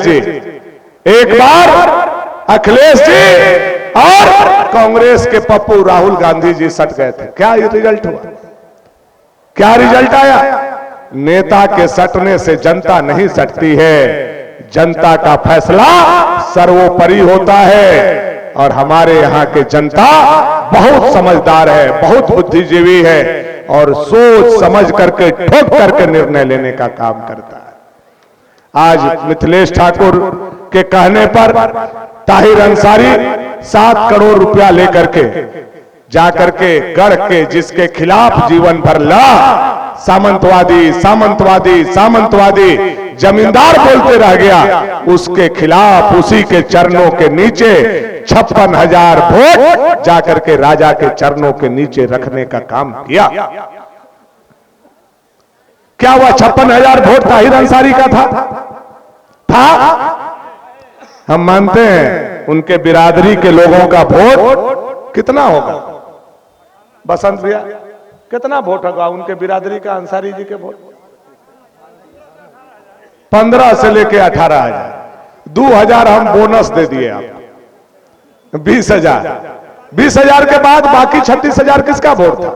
जी, एक बार अखिलेश जी और कांग्रेस के पप्पू राहुल गांधी जी सट गए थे। क्या ये रिजल्ट हुआ? क्या रिजल्ट आया? नेता के सटने से जनता नहीं सटती है, जनता का फैसला सर्वोपरि होता है। और हमारे यहाँ के जनता बहुत समझदार है, बहुत बुद्धिजीवी है और सोच समझ करके ठोक करके निर्णय लेने का काम करता है। आज मिथिलेश ठाकुर के कहने पर ताहिर अंसारी 7 करोड़ रुपया लेकर के जाकर के गढ़ के जिसके खिलाफ जीवन भर लड़ा, सामंतवादी सामंतवादी सामंतवादी जमींदार बोलते रह गया, उसके खिलाफ उसी के चरणों के नीचे 56,000 वोट जाकर के राजा के चरणों के नीचे रखने का काम किया। क्या हुआ? 56,000 वोट ताहिर अंसारी का था। हम मानते हैं उनके बिरादरी के लोगों का वोट कितना होगा? बसंत भैया, कितना वोट होगा उनके बिरादरी का? अंसारी जी के वोट 15 से लेके 18,000, 2,000 हम बोनस दे दिए आप, 20,000। 20,000 के बाद बाकी 36,000 किसका वोट था?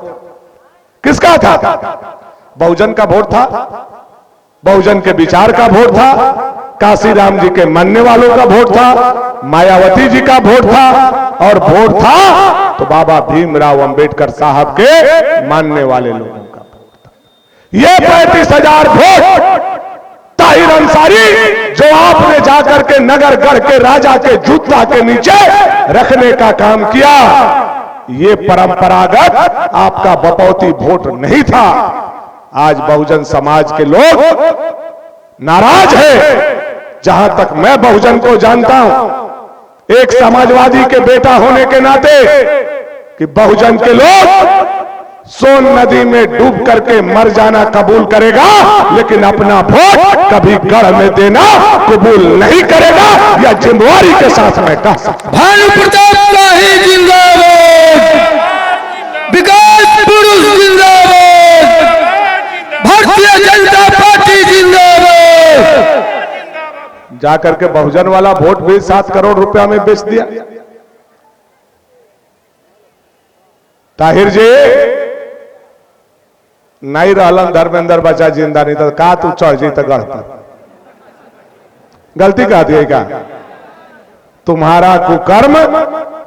किसका था? बहुजन का वोट था, बहुजन के विचार का वोट था, काशीराम जी के मानने वालों का वोट था, मायावती जी का वोट था, और वोट था तो बाबा भीमराव अंबेडकर साहब के मानने वाले लोगों का वोट था। ये 35,000 वोट ताहिर अंसारी जो आपने जाकर के नगर गढ़ के राजा के जूता के नीचे रखने का काम किया, ये परंपरागत आपका बपौती वोट नहीं था। आज बहुजन समाज के लोग नाराज है। जहां तक मैं बहुजन को जानता हूं, एक समाजवादी के बेटा होने के नाते, कि बहुजन के लोग सोन नदी में डूब करके मर जाना कबूल करेगा, लेकिन अपना वोट कभी गढ़ में देना कबूल नहीं करेगा। यह जिम्मेवारी के साथ मैं कह सकता हूं। भानु प्रताप शाही जिंदाबाद, विकास पुरुष जिंदाबाद, भारतीय जनता पार्टी जिंदाबाद। जाकर के बहुजन वाला वोट भी 7 करोड़ रुपया में बेच दिया। ताहिर जी नहीं रहलन धर्मेंद्र बचा जिंदा, नहीं तो का तू चढ़ जी तो गढ़ पर। गलती कह दिए क्या? तुम्हारा कुकर्म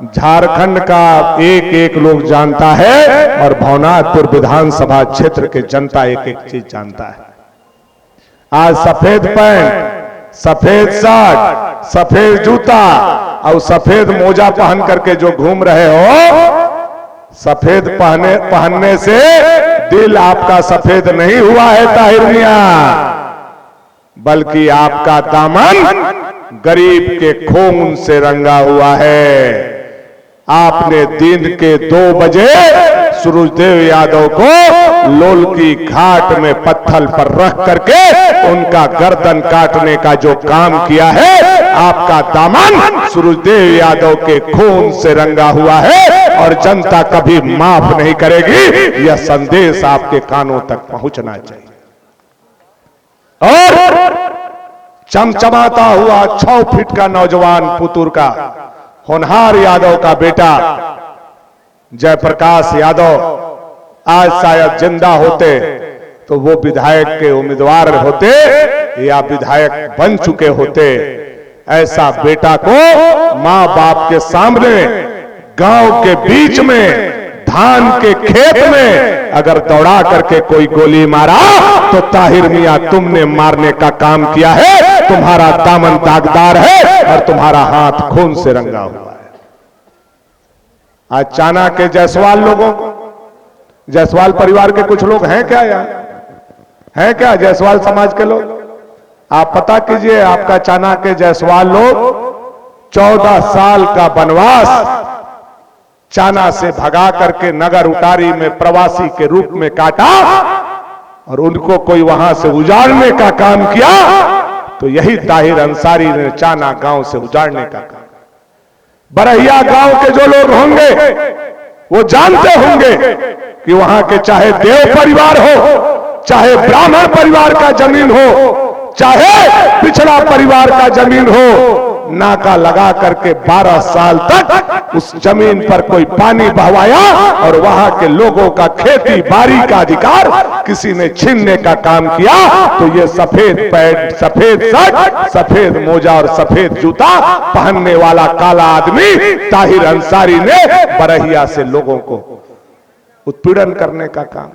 झारखंड का एक एक लोग जानता है और भवनाथपुर विधानसभा क्षेत्र के जनता एक एक चीज जानता है। आज सफेद पैंट, सफेद शर्ट, सफेद जूता और सफेद मोजा पहन करके जो घूम रहे हो, सफेद पहनने से दिल आपका सफेद नहीं हुआ है ताहिर मियां, बल्कि आपका दामन गरीब के खून से रंगा हुआ है। आपने दिन के 2 बजे सूरजदेव यादव को लोल की घाट में पत्थर पर रख करके उनका गर्दन काटने का जो काम किया है, आपका दामन सूरजदेव यादव के खून से रंगा हुआ है और जनता कभी माफ नहीं करेगी। यह संदेश आपके कानों तक पहुंचना चाहिए। और चमचमाता हुआ 6 फीट का नौजवान पुतुर का होनहार यादव का बेटा जयप्रकाश यादव आज शायद जिंदा होते तो वो विधायक के उम्मीदवार होते या विधायक बन चुके होते। ऐसा बेटा को मां बाप के सामने गांव के बीच में धान के खेत में अगर दौड़ा करके कोई गोली मारा तो ताहिर मियां तुमने मारने का काम किया है। तुम्हारा दामन दागदार है और तुम्हारा हाथ खून से रंगा हुआ है। आज चाना के जायसवाल लोगों को, जायसवाल परिवार के कुछ लोग हैं क्या यहाँ? हैं क्या जायसवाल समाज के लोग? आप पता कीजिए, आपका चाना के जायसवाल लोग 14 साल का वनवास चाना से भगा करके नगर उटारी में प्रवासी के रूप में काटा और उनको कोई वहां से उजाड़ने का काम किया। तो यही ताहिर अंसारी ने चाना गांव से उजाड़ने का काम। बरहिया गांव के जो लोग होंगे वो जानते होंगे कि वहां के चाहे देव परिवार हो, चाहे ब्राह्मण परिवार का जमीन हो, चाहे पिछड़ा परिवार का जमीन हो, नाका लगा करके 12 साल तक उस जमीन पर कोई पानी बहवाया और वहां के लोगों का खेती बाड़ी का अधिकार किसी ने छीनने का काम किया, तो ये सफेद पैंट, सफेद शर्ट, सफेद मोजा और सफेद जूता पहनने वाला काला आदमी ताहिर अंसारी ने बरहिया से लोगों को उत्पीड़न करने का काम